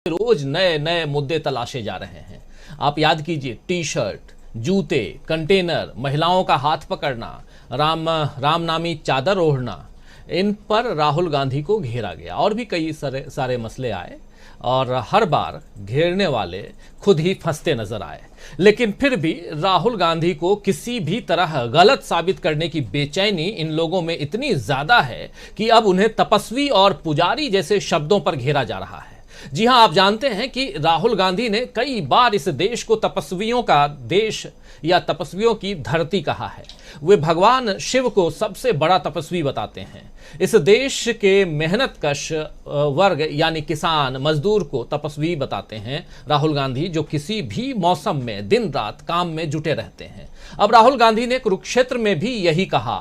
रोज नए नए मुद्दे तलाशे जा रहे हैं। आप याद कीजिए, टी शर्ट, जूते, कंटेनर, महिलाओं का हाथ पकड़ना, राम नामी चादर ओढ़ना, इन पर राहुल गांधी को घेरा गया। और भी कई सारे मसले आए और हर बार घेरने वाले खुद ही फंसते नजर आए। लेकिन फिर भी राहुल गांधी को किसी भी तरह गलत साबित करने की बेचैनी इन लोगों में इतनी ज्यादा है कि अब उन्हें तपस्वी और पुजारी जैसे शब्दों पर घेरा जा रहा है। जी हां, आप जानते हैं कि राहुल गांधी ने कई बार इस देश को तपस्वियों का देश या तपस्वियों की धरती कहा है। वे भगवान शिव को सबसे बड़ा तपस्वी बताते हैं। इस देश के मेहनतकश वर्ग यानी किसान मजदूर को तपस्वी बताते हैं राहुल गांधी, जो किसी भी मौसम में दिन रात काम में जुटे रहते हैं। अब राहुल गांधी ने कुरुक्षेत्र में भी यही कहा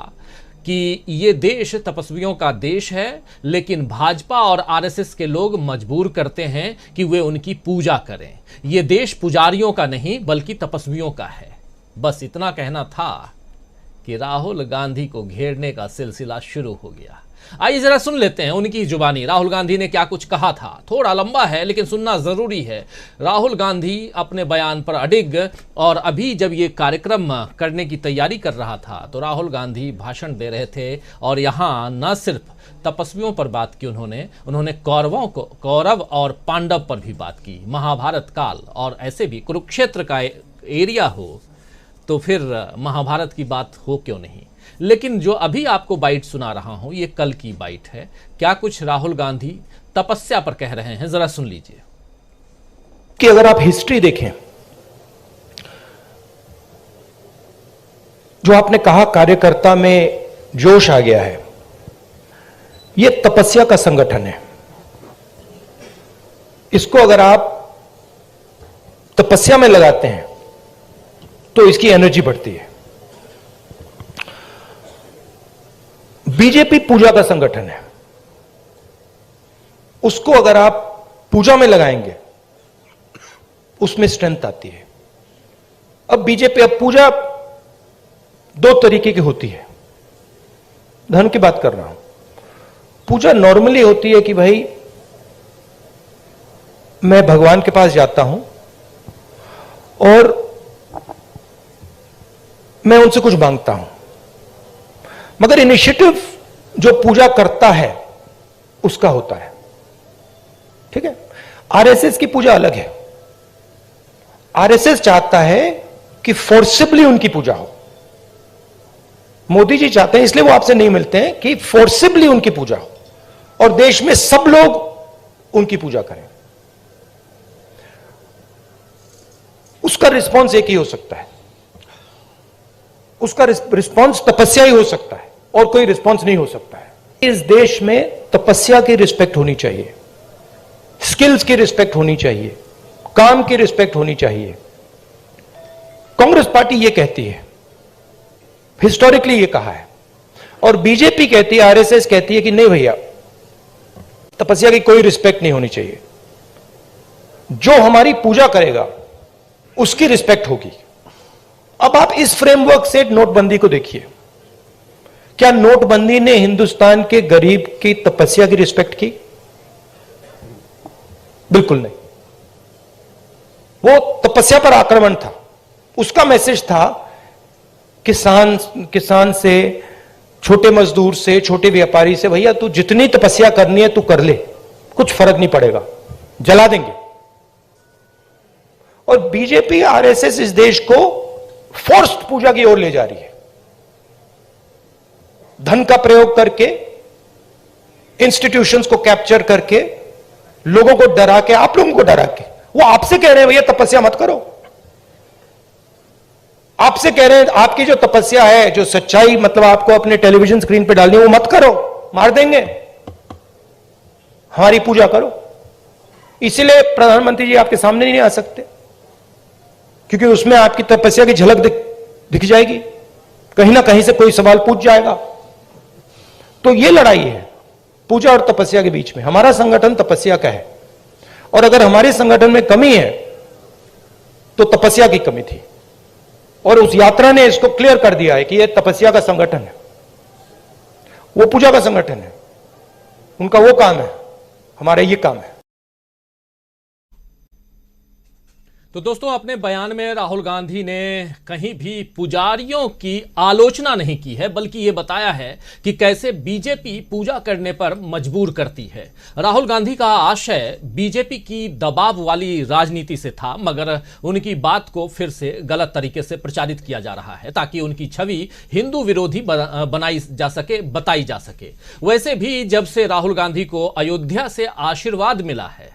कि ये देश तपस्वियों का देश है, लेकिन भाजपा और आरएसएस के लोग मजबूर करते हैं कि वे उनकी पूजा करें। ये देश पुजारियों का नहीं बल्कि तपस्वियों का है। बस इतना कहना था कि राहुल गांधी को घेरने का सिलसिला शुरू हो गया। आइए जरा सुन लेते हैं उनकी जुबानी राहुल गांधी ने क्या कुछ कहा था। थोड़ा लंबा है लेकिन सुनना जरूरी है। राहुल गांधी अपने बयान पर अडिग, और अभी जब ये कार्यक्रम करने की तैयारी कर रहा था तो राहुल गांधी भाषण दे रहे थे और यहाँ न सिर्फ तपस्वियों पर बात की उन्होंने कौरव और पांडव पर भी बात की। महाभारत काल, और ऐसे भी कुरुक्षेत्र का एरिया हो तो फिर महाभारत की बात हो क्यों नहीं। लेकिन जो अभी आपको बाइट सुना रहा हूं ये कल की बाइट है। क्या कुछ राहुल गांधी तपस्या पर कह रहे हैं, जरा सुन लीजिए। कि अगर आप हिस्ट्री देखें, जो आपने कहा कार्यकर्ता में जोश आ गया है, यह तपस्या का संगठन है। इसको अगर आप तपस्या में लगाते हैं तो इसकी एनर्जी बढ़ती है। बीजेपी पूजा का संगठन है, उसको अगर आप पूजा में लगाएंगे उसमें स्ट्रेंथ आती है। अब पूजा दो तरीके की होती है। धन की बात कर रहा हूं। पूजा नॉर्मली होती है कि भाई मैं भगवान के पास जाता हूं और मैं उनसे कुछ मांगता हूं, मगर इनिशिएटिव जो पूजा करता है उसका होता है। ठीक है, आरएसएस की पूजा अलग है। आरएसएस चाहता है कि फोर्सिबली उनकी पूजा हो। मोदी जी चाहते हैं, इसलिए वो आपसे नहीं मिलते हैं, कि फोर्सिबली उनकी पूजा हो और देश में सब लोग उनकी पूजा करें। उसका रिस्पॉन्स एक ही हो सकता है, उसका रिस्पॉन्स तपस्या ही हो सकता है और कोई रिस्पॉन्स नहीं हो सकता है। इस देश में तपस्या की रिस्पेक्ट होनी चाहिए, स्किल्स की रिस्पेक्ट होनी चाहिए, काम की रिस्पेक्ट होनी चाहिए। कांग्रेस पार्टी यह कहती है, हिस्टोरिकली यह कहा है, और बीजेपी कहती है, आरएसएस कहती है कि नहीं भैया, तपस्या की कोई रिस्पेक्ट नहीं होनी चाहिए। जो हमारी पूजा करेगा उसकी रिस्पेक्ट होगी। अब आप इस फ्रेमवर्क से नोटबंदी को देखिए। क्या नोटबंदी ने हिंदुस्तान के गरीब की तपस्या की रिस्पेक्ट की? बिल्कुल नहीं। वो तपस्या पर आक्रमण था। उसका मैसेज था किसान से, छोटे मजदूर से, छोटे व्यापारी से, भैया तू जितनी तपस्या करनी है तू कर ले, कुछ फर्क नहीं पड़ेगा, जला देंगे। और बीजेपी आरएसएस इस देश को फोर्स्ड पूजा की ओर ले जा रही है। धन का प्रयोग करके, इंस्टीट्यूशंस को कैप्चर करके, लोगों को डरा के, आप लोगों को डरा के, वो आपसे कह रहे हैं भैया तपस्या मत करो। आपसे कह रहे हैं आपकी जो तपस्या है, जो सच्चाई मतलब आपको अपने टेलीविजन स्क्रीन पे डालनी है, वो मत करो, मार देंगे, हमारी पूजा करो। इसीलिए प्रधानमंत्री जी आपके सामने नहीं आ सकते, क्योंकि उसमें आपकी तपस्या की झलक दिख जाएगी, कहीं ना कहीं से कोई सवाल पूछ जाएगा। तो ये लड़ाई है पूजा और तपस्या के बीच में। हमारा संगठन तपस्या का है, और अगर हमारे संगठन में कमी है तो तपस्या की कमी थी, और उस यात्रा ने इसको क्लियर कर दिया है कि यह तपस्या का संगठन है, वो पूजा का संगठन है। उनका वो काम है, हमारा ये काम है। तो दोस्तों, अपने बयान में राहुल गांधी ने कहीं भी पुजारियों की आलोचना नहीं की है, बल्कि ये बताया है कि कैसे बीजेपी पूजा करने पर मजबूर करती है। राहुल गांधी का आशय बीजेपी की दबाव वाली राजनीति से था, मगर उनकी बात को फिर से गलत तरीके से प्रचारित किया जा रहा है ताकि उनकी छवि हिंदू विरोधी बनाई जा सके, बताई जा सके। वैसे भी जब से राहुल गांधी को अयोध्या से आशीर्वाद मिला है,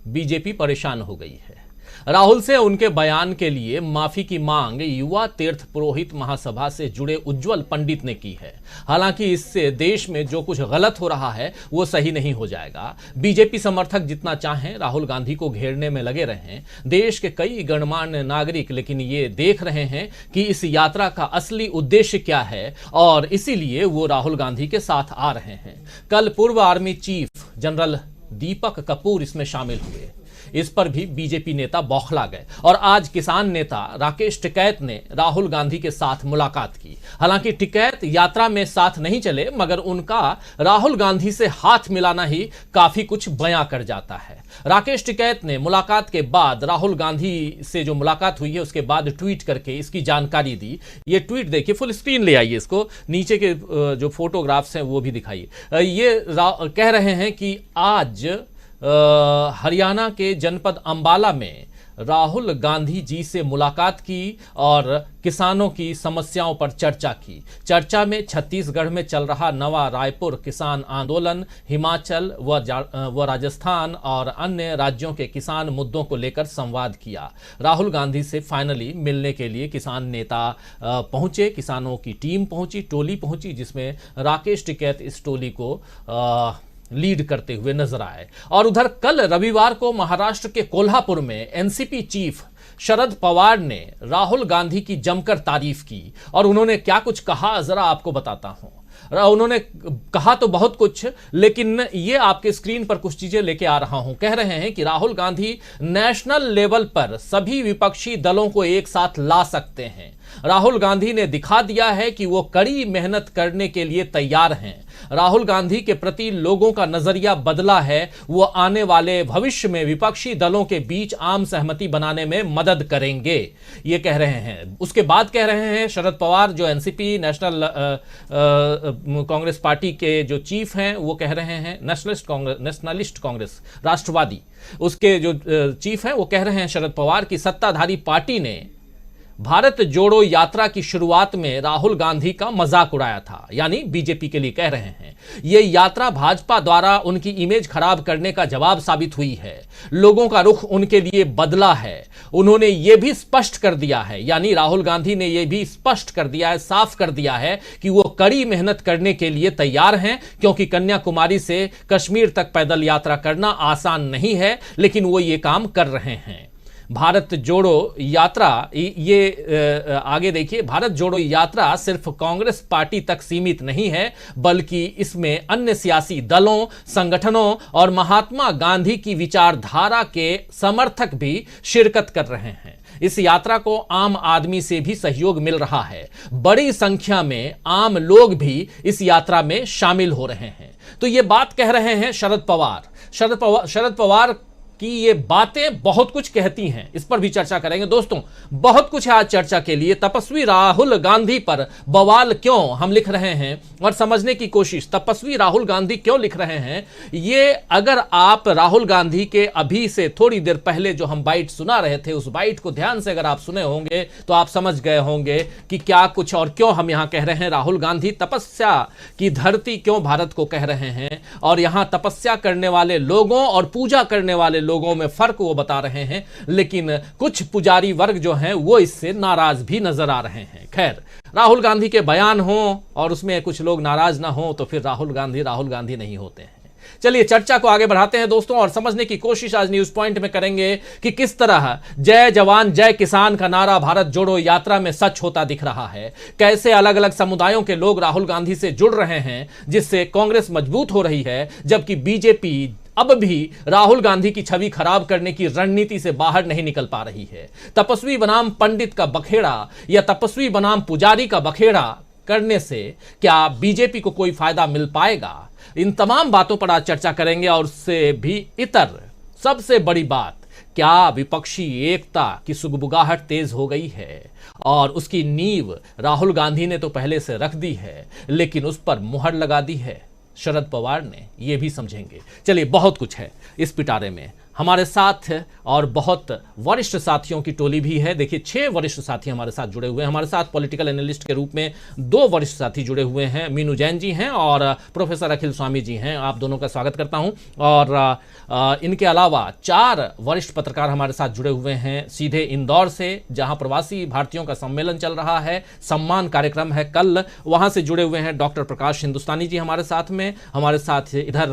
बीजेपी परेशान हो गई है। राहुल से उनके बयान के लिए माफी की मांग युवा तीर्थ पुरोहित महासभा से जुड़े उज्जवल पंडित ने की है। हालांकि इससे देश में जो कुछ गलत हो रहा है वो सही नहीं हो जाएगा। बीजेपी समर्थक जितना चाहें राहुल गांधी को घेरने में लगे रहें, देश के कई गणमान्य नागरिक लेकिन ये देख रहे हैं कि इस यात्रा का असली उद्देश्य क्या है, और इसीलिए वो राहुल गांधी के साथ आ रहे हैं। कल पूर्व army chief general Deepak Kapoor इसमें शामिल हुए। इस पर भी बीजेपी नेता बौखला गए, और आज किसान नेता राकेश टिकैत ने राहुल गांधी के साथ मुलाकात की। हालांकि टिकैत यात्रा में साथ नहीं चले, मगर उनका राहुल गांधी से हाथ मिलाना ही काफी कुछ बयां कर जाता है। राकेश टिकैत ने मुलाकात के बाद, राहुल गांधी से जो मुलाकात हुई है उसके बाद ट्वीट करके इसकी जानकारी दी। ये ट्वीट देखिए, फुल स्क्रीन ले आइए, इसको नीचे के जो फोटोग्राफ्स हैं वो भी दिखाइए। ये कह रहे हैं कि आज हरियाणा के जनपद अंबाला में राहुल गांधी जी से मुलाकात की और किसानों की समस्याओं पर चर्चा की। चर्चा में छत्तीसगढ़ में चल रहा नवा रायपुर किसान आंदोलन, हिमाचल व राजस्थान और अन्य राज्यों के किसान मुद्दों को लेकर संवाद किया। राहुल गांधी से फाइनली मिलने के लिए किसान नेता पहुंचे, किसानों की टीम पहुंची, टोली पहुंची, जिसमें राकेश टिकैत इस टोली को लीड करते हुए नजर आए। और उधर कल रविवार को महाराष्ट्र के कोल्हापुर में एनसीपी चीफ शरद पवार ने राहुल गांधी की जमकर तारीफ की, और उन्होंने क्या कुछ कहा जरा आपको बताता हूं। उन्होंने कहा तो बहुत कुछ, लेकिन ये आपके स्क्रीन पर कुछ चीजें लेके आ रहा हूं। कह रहे हैं कि राहुल गांधी नेशनल लेवल पर सभी विपक्षी दलों को एक साथ ला सकते हैं। राहुल गांधी ने दिखा दिया है कि वो कड़ी मेहनत करने के लिए तैयार हैं। राहुल गांधी के प्रति लोगों का नजरिया बदला है। वो आने वाले भविष्य में विपक्षी दलों के बीच आम सहमति बनाने में मदद करेंगे, ये कह रहे हैं। उसके बाद कह रहे हैं शरद पवार, जो एनसीपी नेशनल कांग्रेस पार्टी के जो चीफ हैं, वो कह रहे हैं, नेशनलिस्ट कांग्रेस राष्ट्रवादी, उसके जो चीफ हैं वो कह रहे हैं शरद पवार की सत्ताधारी पार्टी ने भारत जोड़ो यात्रा की शुरुआत में राहुल गांधी का मजाक उड़ाया था। यानी बीजेपी के लिए कह रहे हैं यह यात्रा भाजपा द्वारा उनकी इमेज खराब करने का जवाब साबित हुई है। लोगों का रुख उनके लिए बदला है। उन्होंने यह भी स्पष्ट कर दिया है, यानी राहुल गांधी ने यह भी स्पष्ट कर दिया है, साफ कर दिया है कि वो कड़ी मेहनत करने के लिए तैयार हैं, क्योंकि कन्याकुमारी से कश्मीर तक पैदल यात्रा करना आसान नहीं है, लेकिन वो ये काम कर रहे हैं। भारत जोड़ो यात्रा, ये आगे देखिए, भारत जोड़ो यात्रा सिर्फ कांग्रेस पार्टी तक सीमित नहीं है, बल्कि इसमें अन्य सियासी दलों, संगठनों और महात्मा गांधी की विचारधारा के समर्थक भी शिरकत कर रहे हैं। इस यात्रा को आम आदमी से भी सहयोग मिल रहा है। बड़ी संख्या में आम लोग भी इस यात्रा में शामिल हो रहे हैं। तो ये बात कह रहे हैं शरद पवार कि ये बातें बहुत कुछ कहती हैं। इस पर भी चर्चा करेंगे दोस्तों, बहुत कुछ है आज चर्चा के लिए। तपस्वी राहुल गांधी पर बवाल क्यों, हम लिख रहे हैं और समझने की कोशिश। तपस्वी राहुल गांधी क्यों लिख रहे हैं ये, अगर आप राहुल गांधी के अभी से थोड़ी देर पहले जो हम बाइट सुना रहे थे, उस बाइट को ध्यान से अगर आप सुने होंगे तो आप समझ गए होंगे कि क्या कुछ और क्यों हम यहां कह रहे हैं राहुल गांधी तपस्या की धरती क्यों भारत को कह रहे हैं, और यहां तपस्या करने वाले लोगों और पूजा करने वाले लोगों में फर्क वो बता रहे हैं। लेकिन कुछ पुजारी वर्ग जो हैं वो इससे नाराज भी नजर आ रहे हैं। खैर, राहुल गांधी के बयान हो और उसमें कुछ लोग नाराज ना हो तो फिर राहुल गांधी नहीं होते हैं। चलिए चर्चा को आगे बढ़ाते हैं दोस्तों, और समझने की कोशिश आज न्यूज पॉइंट में करेंगे कि किस तरह जय जवान जय किसान का नारा भारत जोड़ो यात्रा में सच होता दिख रहा है। कैसे अलग अलग समुदायों के लोग राहुल गांधी से जुड़ रहे हैं, जिससे कांग्रेस मजबूत हो रही है, जबकि बीजेपी अब भी राहुल गांधी की छवि खराब करने की रणनीति से बाहर नहीं निकल पा रही है। तपस्वी बनाम पंडित का बखेड़ा या तपस्वी बनाम पुजारी का बखेड़ा करने से क्या बीजेपी को कोई फायदा मिल पाएगा? इन तमाम बातों पर आज चर्चा करेंगे। और उससे भी इतर सबसे बड़ी बात क्या विपक्षी एकता की सुगबुगाहट तेज हो गई है और उसकी नींव राहुल गांधी ने तो पहले से रख दी है, लेकिन उस पर मुहर लगा दी है शरद पवार ने? ये भी समझेंगे। चलिए, बहुत कुछ है इस पिटारे में। हमारे साथ और बहुत वरिष्ठ साथियों की टोली भी है। देखिए, 6 वरिष्ठ साथी हमारे साथ जुड़े हुए हैं। हमारे साथ पॉलिटिकल एनालिस्ट के रूप में 2 वरिष्ठ साथी जुड़े हुए हैं, मीनू जैन जी हैं और प्रोफेसर अखिल स्वामी जी हैं। आप दोनों का स्वागत करता हूं। और इनके अलावा 4 वरिष्ठ पत्रकार हमारे साथ जुड़े हुए हैं सीधे इंदौर से, जहां प्रवासी भारतीयों का सम्मेलन चल रहा है, सम्मान कार्यक्रम है कल, वहां से जुड़े हुए हैं डॉक्टर प्रकाश हिंदुस्तानी जी हमारे साथ में। हमारे साथ इधर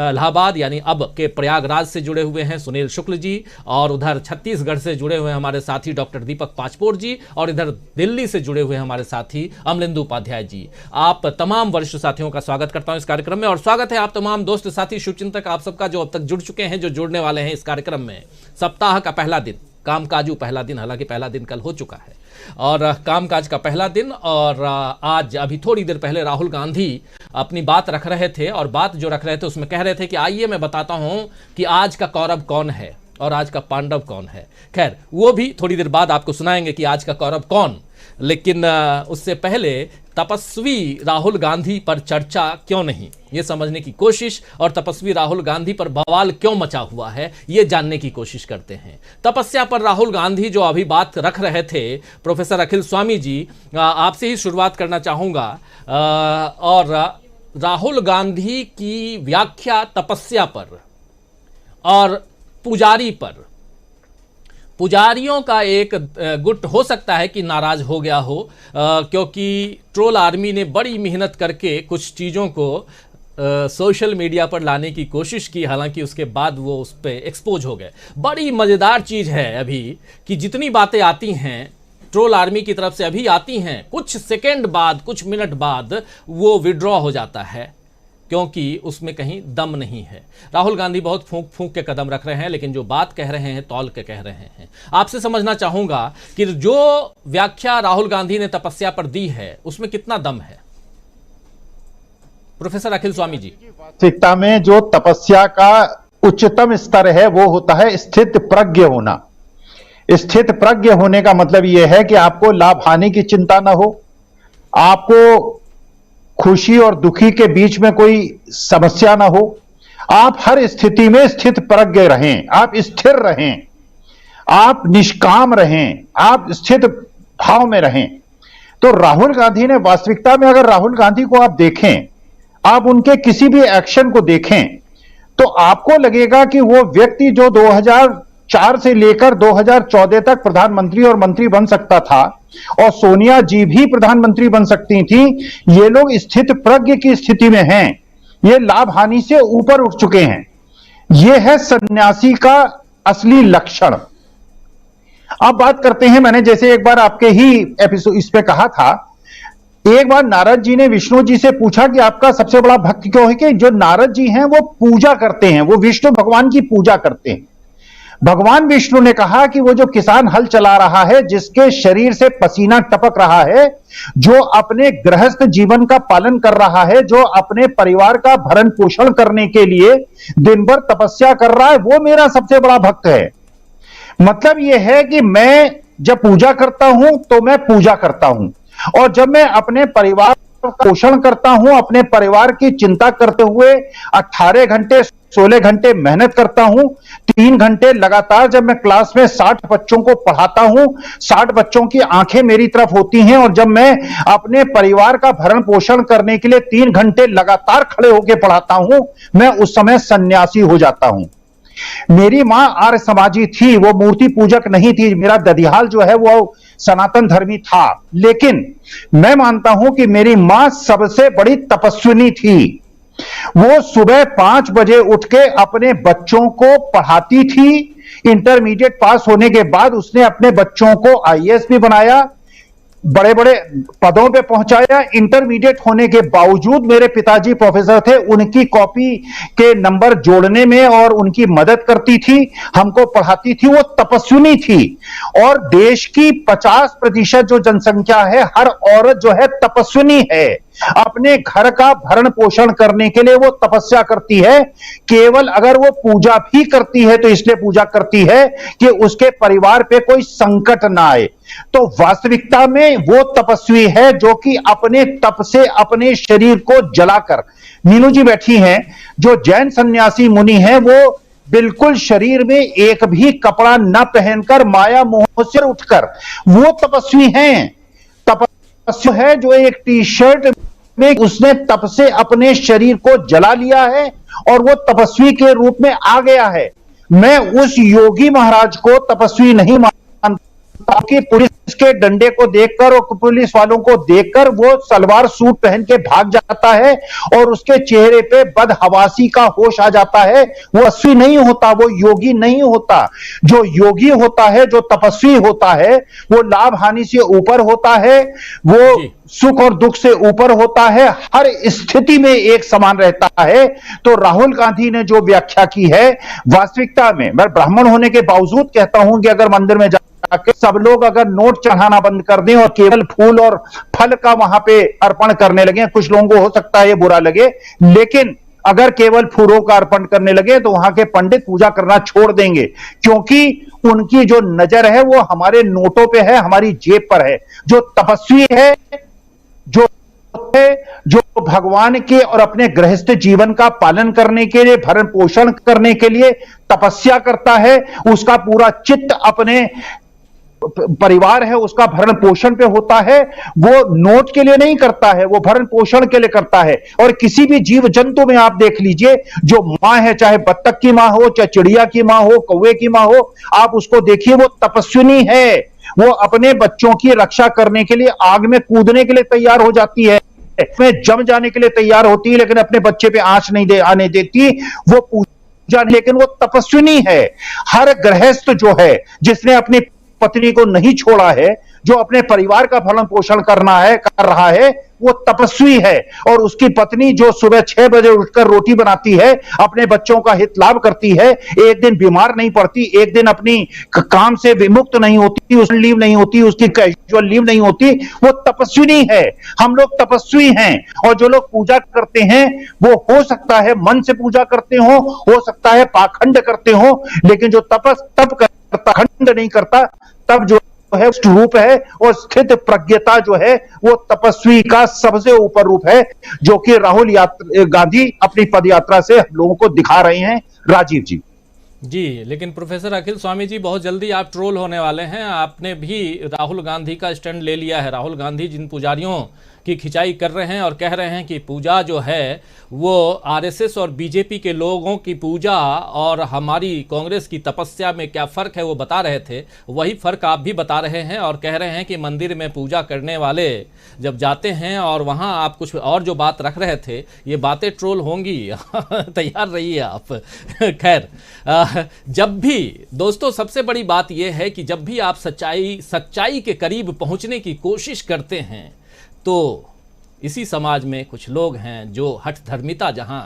इलाहाबाद यानी अब के प्रयागराज से जुड़े हुए हैं सुनील शुक्ल जी, और उधर छत्तीसगढ़ से जुड़े हुए हमारे साथी डॉक्टर दीपक पाचपोर जी, और इधर दिल्ली से जुड़े हुए हमारे साथी अमलेंदु उपाध्याय जी। आप तमाम वरिष्ठ साथियों का स्वागत करता हूं इस कार्यक्रम में, और स्वागत है आप तमाम दोस्त साथी शुभचिंतक आप सबका जो अब तक जुड़ चुके हैं, जो जुड़ने वाले हैं इस कार्यक्रम में। सप्ताह का पहला दिन, कामकाजू पहला दिन, हालांकि पहला दिन कल हो चुका है, और कामकाज का पहला दिन। और आज अभी थोड़ी देर पहले राहुल गांधी अपनी बात रख रहे थे, और बात जो रख रहे थे उसमें कह रहे थे कि आइए मैं बताता हूं कि आज का कौरव कौन है और आज का पांडव कौन है। खैर, वो भी थोड़ी देर बाद आपको सुनाएंगे कि आज का कौरव कौन। लेकिन उससे पहले तपस्वी राहुल गांधी पर चर्चा क्यों नहीं, ये समझने की कोशिश, और तपस्वी राहुल गांधी पर बवाल क्यों मचा हुआ है, ये जानने की कोशिश करते हैं। तपस्या पर राहुल गांधी जो अभी बात रख रहे थे, प्रोफेसर अखिल स्वामी जी, आपसे ही शुरुआत करना चाहूंगा। और राहुल गांधी की व्याख्या तपस्या पर और पुजारी पर, पुजारियों का एक गुट हो सकता है कि नाराज हो गया हो, क्योंकि ट्रोल आर्मी ने बड़ी मेहनत करके कुछ चीज़ों को सोशल मीडिया पर लाने की कोशिश की, हालांकि उसके बाद वो उस पर एक्सपोज हो गए। बड़ी मज़ेदार चीज़ है अभी कि जितनी बातें आती हैं ट्रोल आर्मी की तरफ से अभी आती हैं, कुछ सेकेंड बाद, कुछ मिनट बाद वो विड्रॉ हो जाता है, क्योंकि उसमें कहीं दम नहीं है। राहुल गांधी बहुत फूंक फूंक के कदम रख रहे हैं, लेकिन जो बात कह रहे हैं तौल के कह रहे हैं। आपसे समझना चाहूंगा कि जो व्याख्या राहुल गांधी ने तपस्या पर दी है उसमें कितना दम है। प्रोफेसर अखिल स्वामी जी। वास्तविकता में जो तपस्या का उच्चतम स्तर है वो होता है स्थित प्रज्ञ होना। स्थित प्रज्ञ होने का मतलब यह है कि आपको लाभ हानि की चिंता ना हो, आपको खुशी और दुखी के बीच में कोई समस्या ना हो, आप हर स्थिति में स्थित प्रज्ञ रहें, आप स्थिर रहें, आप निष्काम रहें, आप स्थित भाव में रहें। तो राहुल गांधी ने वास्तविकता में, अगर राहुल गांधी को आप देखें, आप उनके किसी भी एक्शन को देखें, तो आपको लगेगा कि वो व्यक्ति जो 2004 से लेकर 2014 तक प्रधानमंत्री और मंत्री बन सकता था, और सोनिया जी भी प्रधानमंत्री बन सकती थी, ये लोग स्थित प्रज्ञ की स्थिति में हैं, ये लाभ हानि से ऊपर उठ चुके हैं। ये है सन्यासी का असली लक्षण। अब बात करते हैं, मैंने जैसे एक बार आपके ही एपिसोड इस पे कहा था, एक बार नारद जी ने विष्णु जी से पूछा कि आपका सबसे बड़ा भक्त क्यों है, कि जो नारद जी हैं वो पूजा करते हैं, वो विष्णु भगवान की पूजा करते हैं। भगवान विष्णु ने कहा कि वो जो किसान हल चला रहा है, जिसके शरीर से पसीना टपक रहा है, जो अपने गृहस्थ जीवन का पालन कर रहा है, जो अपने परिवार का भरण पोषण करने के लिए दिन भर तपस्या कर रहा है, वो मेरा सबसे बड़ा भक्त है। मतलब यह है कि मैं जब पूजा करता हूं तो मैं पूजा करता हूं, और जब मैं अपने परिवार का पोषण करता हूं, अपने परिवार की चिंता करते हुए 18 घंटे 16 घंटे मेहनत करता हूं, 3 घंटे लगातार जब मैं क्लास में 60 बच्चों को पढ़ाता हूं, 60 बच्चों की आंखें मेरी तरफ होती हैं, और जब मैं अपने परिवार का भरण पोषण करने के लिए 3 घंटे लगातार खड़े होकर पढ़ाता हूं, मैं उस समय सन्यासी हो जाता हूं। मेरी मां आर्य समाजी थी, वो मूर्ति पूजक नहीं थी, मेरा ददिहाल जो है वो सनातन धर्मी था, लेकिन मैं मानता हूं कि मेरी मां सबसे बड़ी तपस्विनी थी। वो सुबह 5 बजे उठ के अपने बच्चों को पढ़ाती थी। इंटरमीडिएट पास होने के बाद उसने अपने बच्चों को आईएएस भी बनाया, बड़े बड़े पदों पे पहुंचाया। इंटरमीडिएट होने के बावजूद मेरे पिताजी प्रोफेसर थे, उनकी कॉपी के नंबर जोड़ने में और उनकी मदद करती थी, हमको पढ़ाती थी। वो तपस्विनी थी, और देश की 50% जो जनसंख्या है, हर औरत जो है तपस्विनी है। अपने घर का भरण पोषण करने के लिए वो तपस्या करती है। केवल अगर वो पूजा भी करती है तो इसलिए पूजा करती है कि उसके परिवार पे कोई संकट ना आए। तो वास्तविकता में वो तपस्वी है जो कि अपने तप से अपने शरीर को जलाकर, मीनू जी बैठी हैं, जो जैन सन्यासी मुनि हैं, वो बिल्कुल शरीर में एक भी कपड़ा न पहनकर माया मोह से उठकर वो तपस्वी हैं। तपस्वी है जो एक टी शर्ट में उसने तप से अपने शरीर को जला लिया है और वो तपस्वी के रूप में आ गया है। मैं उस योगी महाराज को तपस्वी नहीं मानता कि पुलिस के डंडे को देखकर और पुलिस वालों को देखकर वो सलवार सूट पहन के भाग जाता है और उसके चेहरे पे बदहवासी का होश आ जाता है। वो तपस्वी नहीं होता, वो योगी नहीं होता। जो योगी होता है, जो तपस्वी होता है, वो लाभ हानि से ऊपर होता है, वो सुख और दुख से ऊपर होता है, हर स्थिति में एक समान रहता है। तो राहुल गांधी ने जो व्याख्या की है, वास्तविकता में मैं ब्राह्मण होने के बावजूद कहता हूं कि अगर मंदिर में जाकर सब लोग अगर नोट चढ़ाना बंद कर दें और केवल फूल और फल का वहां पे अर्पण करने लगे, कुछ लोगों को हो सकता है ये बुरा लगे, लेकिन अगर केवल फूलों का अर्पण करने लगे तो वहां के पंडित पूजा करना छोड़ देंगे, क्योंकि उनकी जो नजर है वो हमारे नोटों पे है, हमारी जेब पर है। जो तपस्वी है, जो भगवान के और अपने गृहस्थ जीवन का पालन करने के लिए, भरण पोषण करने के लिए तपस्या करता है, उसका पूरा चित्त अपने परिवार है उसका भरण पोषण पे होता है। वो नोट के लिए नहीं करता है, वो भरण पोषण के लिए करता है। और किसी भी जीव जंतु में आप देख लीजिए, जो मां है, चाहे बत्तख की मां हो, चाहे चिड़िया की मां हो, कौवे की मां हो, आप उसको देखिए, वो तपस्विनी है। वो अपने बच्चों की रक्षा करने के लिए आग में कूदने के लिए तैयार हो जाती है, में जम जाने के लिए तैयार होती है, लेकिन अपने बच्चे पे आंच नहीं आने देती। वो पूजा, लेकिन वो तपस्विनी है। हर गृहस्थ जो है, जिसने अपनी पत्नी को नहीं छोड़ा है, जो अपने परिवार का भरण पोषण कर रहा है, वो तपस्वी है। और उसकी पत्नी जो सुबह 6 बजे उठकर रोटी बनाती है, अपने बच्चों का हित लाभ करती है, एक दिन बीमार नहीं पड़ती, एक दिन अपनी काम से विमुक्त नहीं होती, उसकी लीव नहीं होती, उसकी कैजुअल लीव नहीं होती, वो तपस्विनी है। हम लोग तपस्वी हैं। और जो लोग पूजा करते हैं, वो हो सकता है मन से पूजा करते हो सकता है पाखंड करते हो, लेकिन जो तप करता, खंड नहीं करता, तब जो है रूप है और स्थित प्रज्ञता जो है वो तपस्वी का सबसे ऊपर रूप है, जो कि राहुल गांधी अपनी पदयात्रा से हम लोगों को दिखा रहे हैं। राजीव जी। जी, लेकिन प्रोफेसर अखिल स्वामी जी, बहुत जल्दी आप ट्रोल होने वाले हैं। आपने भी राहुल गांधी का स्टैंड ले लिया है। राहुल गांधी जिन पुजारियों की खिंचाई कर रहे हैं और कह रहे हैं कि पूजा जो है वो आरएसएस और बीजेपी के लोगों की पूजा और हमारी कांग्रेस की तपस्या में क्या फ़र्क है वो बता रहे थे, वही फ़र्क आप भी बता रहे हैं और कह रहे हैं कि मंदिर में पूजा करने वाले जब जाते हैं और वहाँ आप कुछ और जो बात रख रहे थे, ये बातें ट्रोल होंगी। तैयार रहिए आप। खैर, जब भी दोस्तों, सबसे बड़ी बात यह है कि जब भी आप सच्चाई के करीब पहुँचने की कोशिश करते हैं, तो इसी समाज में कुछ लोग हैं जो हठ धर्मिता जहाँ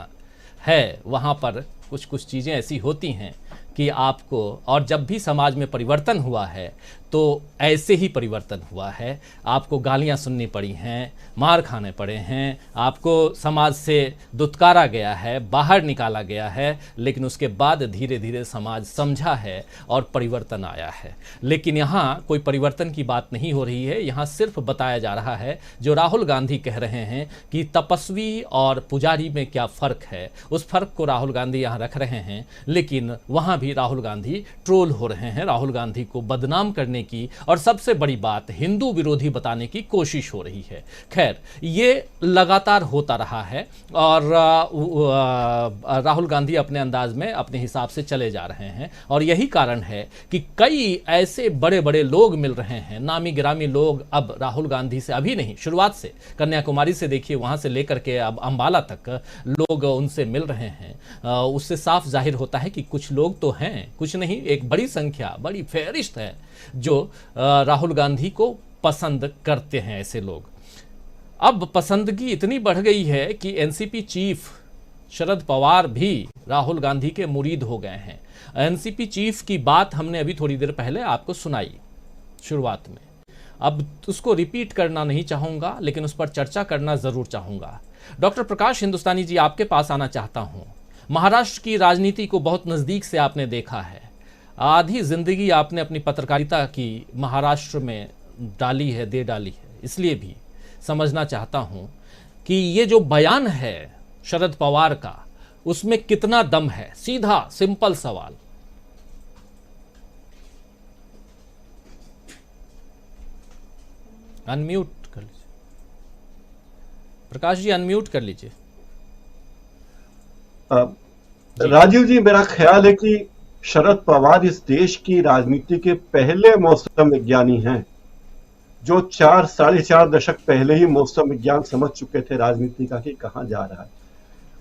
है वहाँ पर कुछ चीज़ें ऐसी होती हैं कि आपको, और जब भी समाज में परिवर्तन हुआ है तो ऐसे ही परिवर्तन हुआ है। आपको गालियाँ सुननी पड़ी हैं, मार खाने पड़े हैं, आपको समाज से दुत्कारा गया है, बाहर निकाला गया है, लेकिन उसके बाद धीरे धीरे समाज समझा है और परिवर्तन आया है। लेकिन यहाँ कोई परिवर्तन की बात नहीं हो रही है। यहाँ सिर्फ बताया जा रहा है, जो राहुल गांधी कह रहे हैं कि तपस्वी और पुजारी में क्या फ़र्क है, उस फ़र्क को राहुल गांधी यहाँ रख रहे हैं। लेकिन वहाँ भी राहुल गांधी ट्रोल हो रहे हैं, राहुल गांधी को बदनाम करने की और सबसे बड़ी बात हिंदू विरोधी बताने की कोशिश हो रही है। खैर, ये लगातार होता रहा है और राहुल गांधी अपने अंदाज में अपने हिसाब से चले जा रहे हैं। और यही कारण है कि कई ऐसे बड़े बड़े लोग मिल रहे हैं, नामी गिरामी लोग, अब राहुल गांधी से, अभी नहीं, शुरुआत से, कन्याकुमारी से देखिए, वहां से लेकर के अब अंबाला तक लोग उनसे मिल रहे हैं। उससे साफ जाहिर होता है कि कुछ लोग तो हैं, कुछ नहीं, एक बड़ी संख्या, बड़ी फेहरिस्त है जो राहुल गांधी को पसंद करते हैं। ऐसे लोग, अब पसंदगी इतनी बढ़ गई है कि एनसीपी चीफ शरद पवार भी राहुल गांधी के मुरीद हो गए हैं। एनसीपी चीफ की बात हमने अभी थोड़ी देर पहले आपको सुनाई शुरुआत में। अब उसको रिपीट करना नहीं चाहूँगा, लेकिन उस पर चर्चा करना ज़रूर चाहूँगा। डॉक्टर प्रकाश हिंदुस्तानी जी, आपके पास आना चाहता हूँ। महाराष्ट्र की राजनीति को बहुत नज़दीक से आपने देखा है, आधी ज़िंदगी आपने अपनी पत्रकारिता की महाराष्ट्र में डाली है, दे डाली है, इसलिए भी समझना चाहता हूँ कि ये जो बयान है शरद पवार का, उसमें कितना दम है? सीधा सिंपल सवाल। अनम्यूट कर लीजिए प्रकाश जी, अनम्यूट कर लीजिए। राजीव जी, मेरा ख्याल है कि शरद पवार इस देश की राजनीति के पहले मौसम विज्ञानी हैं, जो 4-4.5 दशक पहले ही मौसम विज्ञान समझ चुके थे राजनीति का कि कहां जा रहा है।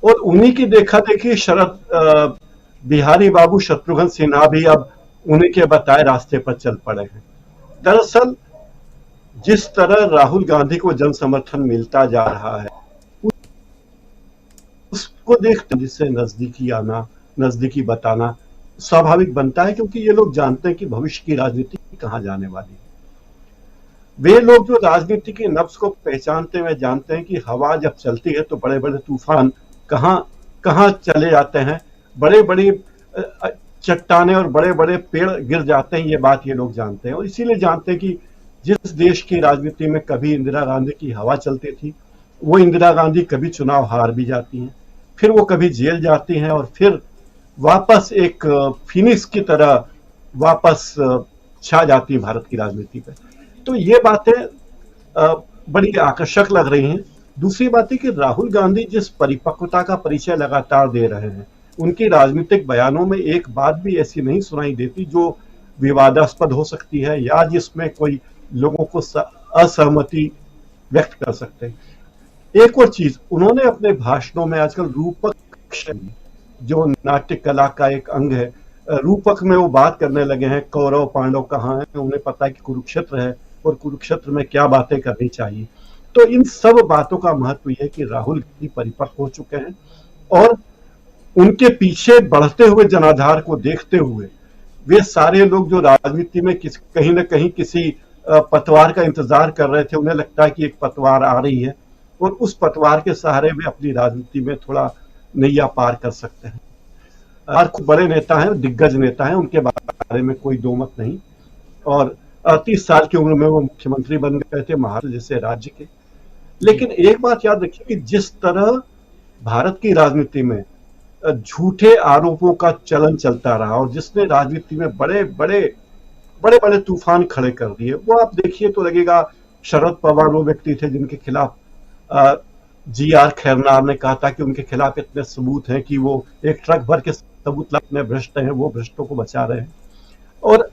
और उन्हीं की देखा देखी शरद बिहारी बाबू शत्रुघ्न सिन्हा भी अब उन्हीं के बताए रास्ते पर चल पड़े हैं। दरअसल जिस तरह राहुल गांधी को जन समर्थन मिलता जा रहा है, उसको देखते जिससे नजदीकी आना, नजदीकी बताना स्वाभाविक बनता है, क्योंकि ये लोग जानते हैं कि भविष्य की राजनीति कहां जाने वाली है। वे लोग जो राजनीति की नब्ज को पहचानते हुए जानते हैं कि हवा जब चलती है तो बड़े बड़े तूफान कहां कहां चले जाते हैं, बड़े बड़ी चट्टाने और बड़े बड़े पेड़ गिर जाते हैं, ये बात ये लोग जानते हैं। और इसीलिए जानते हैं कि जिस देश की राजनीति में कभी इंदिरा गांधी की हवा चलती थी, वो इंदिरा गांधी कभी चुनाव हार भी जाती हैं, फिर वो कभी जेल जाती हैं और फिर वापस एक फिनिक्स की तरह वापस छा जाती है भारत की राजनीति पे। तो ये बातें बड़ी आकर्षक लग रही हैं। दूसरी बात है कि राहुल गांधी जिस परिपक्वता का परिचय लगातार दे रहे हैं, उनकी राजनीतिक बयानों में एक बात भी ऐसी नहीं सुनाई देती जो विवादास्पद हो सकती है या जिसमें कोई लोगों को असहमति व्यक्त कर सकते हैं। एक और चीज, उन्होंने अपने भाषणों में आजकल रूपक, जो नाट्य कला का एक अंग है, रूपक में वो बात करने लगे हैं कौरव पांडव कहाँ हैं, उन्हें पता है कि कुरुक्षेत्र है और कुरुक्षेत्र में क्या बातें करनी चाहिए। तो इन सब बातों का महत्व यह है कि राहुल गांधी परिपक्व हो चुके हैं और उनके पीछे बढ़ते हुए जनाधार को देखते हुए वे सारे लोग जो राजनीति में कहीं ना कहीं किसी पतवार का इंतजार कर रहे थे, उन्हें लगता है कि एक पतवार आ रही है और उस पतवार के सहारे वे अपनी राजनीति में थोड़ा नैया पार कर सकते हैं। और खूब बड़े नेता हैं, दिग्गज नेता हैं, उनके बारे में कोई दो मत नहीं। और 30 साल की उम्र में वो मुख्यमंत्री बन गए थे महाराष्ट्र जैसे राज्य के। लेकिन एक बात याद रखिए कि जिस तरह भारत की राजनीति में झूठे आरोपों का चलन चलता रहा और जिसने राजनीति में बड़े बड़े तूफान खड़े कर दिए, वो आप देखिए तो लगेगा शरद पवार वो व्यक्ति थे जिनके खिलाफ GR खैरनार ने कहा था कि उनके खिलाफ इतने सबूत हैं कि वो एक ट्रक भर के सबूत लगने भ्रष्ट हैं, वो भ्रष्टों को बचा रहे हैं। और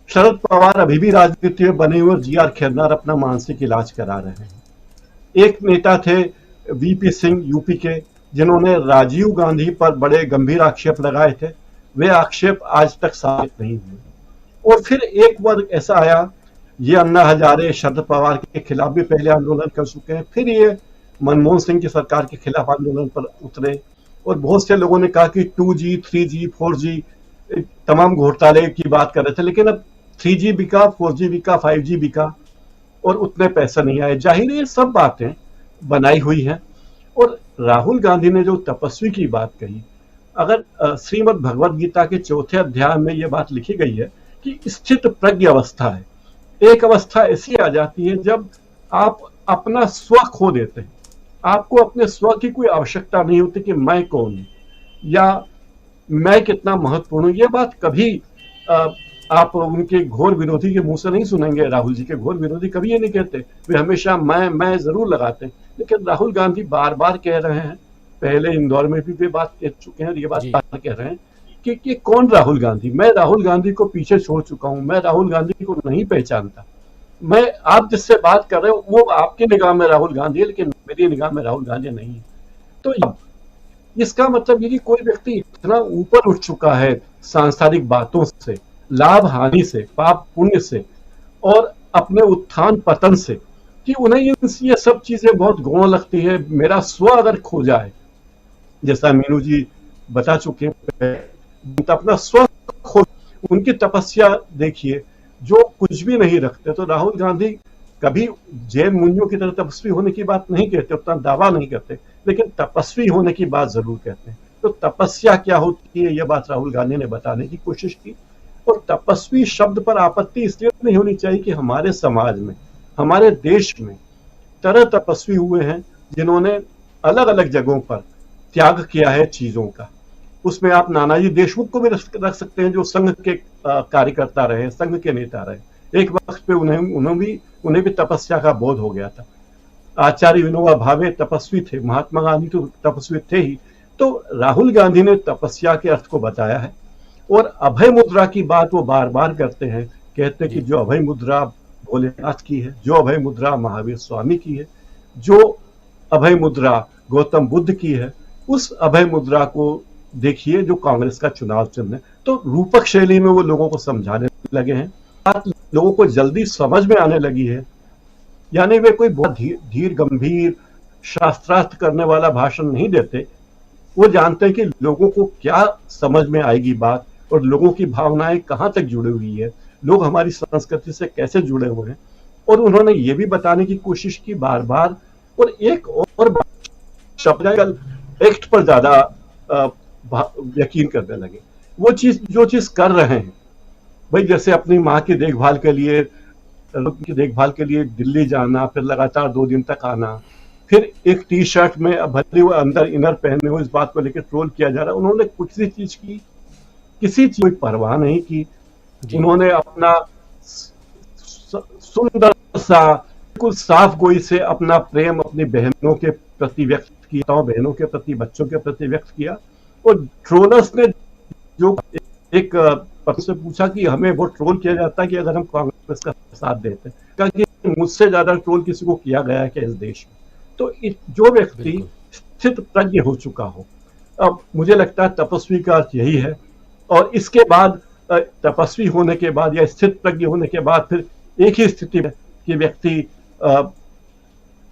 शरद पवार अभी भी राजनीति में बने हुए, GR खैरनार अपना मानसिक इलाज करा रहे हैं। एक नेता थे VP सिंह यूपी के, जिन्होंने राजीव गांधी पर बड़े गंभीर आक्षेप लगाए थे, वे आक्षेप आज तक साबित नहीं हुए। और फिर एक वर्ग ऐसा आया, ये अन्ना हजारे शरद पवार के खिलाफ भी पहले आंदोलन कर चुके हैं, फिर ये मनमोहन सिंह की सरकार के खिलाफ आंदोलन पर उतरे और बहुत से लोगों ने कहा कि 2G, 3G, 4G तमाम घोटाले की बात कर रहे थे, लेकिन अब 3G बिका, 4G बिका, 5G बिका और उतने पैसा नहीं आए। जाहिर है ये सब बातें बनाई हुई हैं। और राहुल गांधी ने जो तपस्वी की बात कही, अगर श्रीमद् भगवद गीता के 4थे अध्याय में यह बात लिखी गई है कि स्थित प्रज्ञ अवस्था है, एक अवस्था ऐसी आ जाती है जब आप अपना स्व खो देते हैं, आपको अपने स्व की कोई आवश्यकता नहीं होती कि मैं कौन हूं या मैं कितना महत्वपूर्ण हूं। यह बात कभी आप उनके घोर विरोधी के मुंह से नहीं सुनेंगे। राहुल जी के घोर विरोधी कभी ये नहीं कहते, वे हमेशा मैं जरूर लगाते हैं। लेकिन राहुल गांधी बार बार कह रहे हैं, पहले इंदौर में भी वे बात कह चुके हैं और ये बात बार कह रहे हैं कि कौन राहुल गांधी, मैं राहुल गांधी को पीछे छोड़ चुका हूं, मैं राहुल गांधी को नहीं पहचानता। मैं आप जिससे बात कर रहे हो वो आपकी निगाह में राहुल गांधी है, लेकिन मेरी निगाह में राहुल गांधी नहीं है। तो इसका मतलब ये कि कोई व्यक्ति इतना ऊपर उठ चुका है सांसारिक बातों से, लाभ हानि से, पाप पुण्य से और अपने उत्थान पतन से, कि उन्हें ये सब चीजें बहुत गौण लगती है। मेरा स्व अगर खो जाए, जैसा मीनू जी बता चुके हैं, अपना स्व खो, उनकी तपस्या देखिए, जो कुछ भी नहीं रखते। तो राहुल गांधी कभी जैन मुनियों की तरह तपस्वी होने की बात नहीं कहते, उतना दावा नहीं करते, लेकिन तपस्वी होने की बात जरूर कहते हैं। तो तपस्या क्या होती है, यह बात राहुल गांधी ने बताने की कोशिश की। और तपस्वी शब्द पर आपत्ति इसलिए नहीं होनी चाहिए कि हमारे समाज में, हमारे देश में तरह तपस्वी हुए हैं जिन्होंने अलग अलग जगहों पर त्याग किया है चीजों का। उसमें आप नानाजी देशमुख को भी रख सकते हैं, जो संघ के कार्यकर्ता रहे, संघ के नेता रहे। एक वक्त पे उन्हें भी तपस्या का बोध हो गया था। आचार्य विनोबा भावे तपस्वी थे, महात्मा गांधी तो तपस्वी थे ही। तो राहुल गांधी ने तपस्या के अर्थ को बताया है। और अभय मुद्रा की बात वो बार बार करते हैं, कहते हैं कि जो अभय मुद्रा भोलेनाथ की है, जो अभय मुद्रा महावीर स्वामी की है, जो अभय मुद्रा गौतम बुद्ध की है, उस अभय मुद्रा को देखिए जो कांग्रेस का चुनाव चिन्ह है। तो रूपक शैली में वो लोगों को समझाने लगे हैं, बात लोगों को जल्दी समझ में आने लगी है। यानी वे कोई बहुत धीर गंभीर शास्त्रार्थ करने वाला भाषण नहीं देते। वो जानते हैं कि लोगों को क्या समझ में आएगी बात, और लोगों की भावनाएं कहाँ तक जुड़ी हुई है, लोग हमारी संस्कृति से कैसे जुड़े हुए हैं। और उन्होंने ये भी बताने की कोशिश की बार बार। और एक और शब्द एक्ट पर ज्यादा यकीन करने लगे। वो चीज जो चीज कर रहे हैं भाई, जैसे अपनी माँ की देखभाल के लिए दिल्ली जाना, फिर लगातार 2 दिन तक आना, फिर एक टी शर्ट में भले वो अंदर इनर पहने हो, इस बात को लेकर ट्रोल किया जा रहा है। उन्होंने किसी चीज की परवाह नहीं की। उन्होंने अपना सुंदर सा बिल्कुल साफ गोई से अपना प्रेम अपनी बहनों के प्रति व्यक्त किया, बहनों के प्रति, बच्चों के प्रति व्यक्त किया। और ट्रोलर्स ने जो एक पत्र से पूछा कि हमें वो ट्रोल किया जाता है कि अगर हम कांग्रेस का साथ देते हैं, क्योंकि मुझसे ज्यादा ट्रोल किसी को किया गया है क्या इस देश में। तो जो व्यक्ति स्थित प्रज्ञ हो चुका हो, अब मुझे लगता है तपस्वी का अर्थ यही है। और इसके बाद तपस्वी होने के बाद या स्थित प्रज्ञ होने के बाद फिर एक ही स्थिति में कि व्यक्ति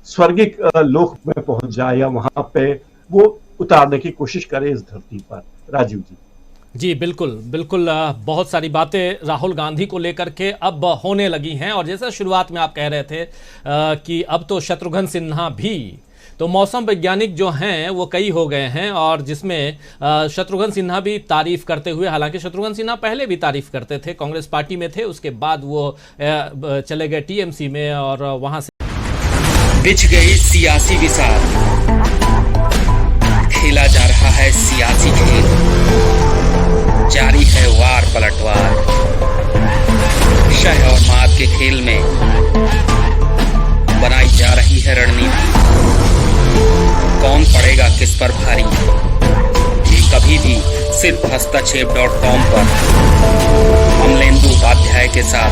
स्वर्गिक लोक में पहुंच जाए या वहां पे वो उतारने की कोशिश करे इस धरती पर। राजीव जी बिल्कुल बिल्कुल। बहुत सारी बातें राहुल गांधी को लेकर के अब होने लगी हैं। और जैसा शुरुआत में आप कह रहे थे कि अब तो शत्रुघ्न सिन्हा भी, तो मौसम वैज्ञानिक जो हैं वो कई हो गए हैं, और जिसमें शत्रुघ्न सिन्हा भी तारीफ करते हुए, हालांकि शत्रुघ्न सिन्हा पहले भी तारीफ करते थे, कांग्रेस पार्टी में थे, उसके बाद वो चले गए टीएमसी में और वहां से बिछ गई सियासी विसार, खेला जा रहा है सियासी खेल, जारी है वार पलटवार, शह और मात के खेल में बनाई जा रही है रणनीति। कौन पड़ेगा किस पर भारी, ये कभी भी सिर्फ hastachep.com पर अमलेंदु उपाध्याय के साथ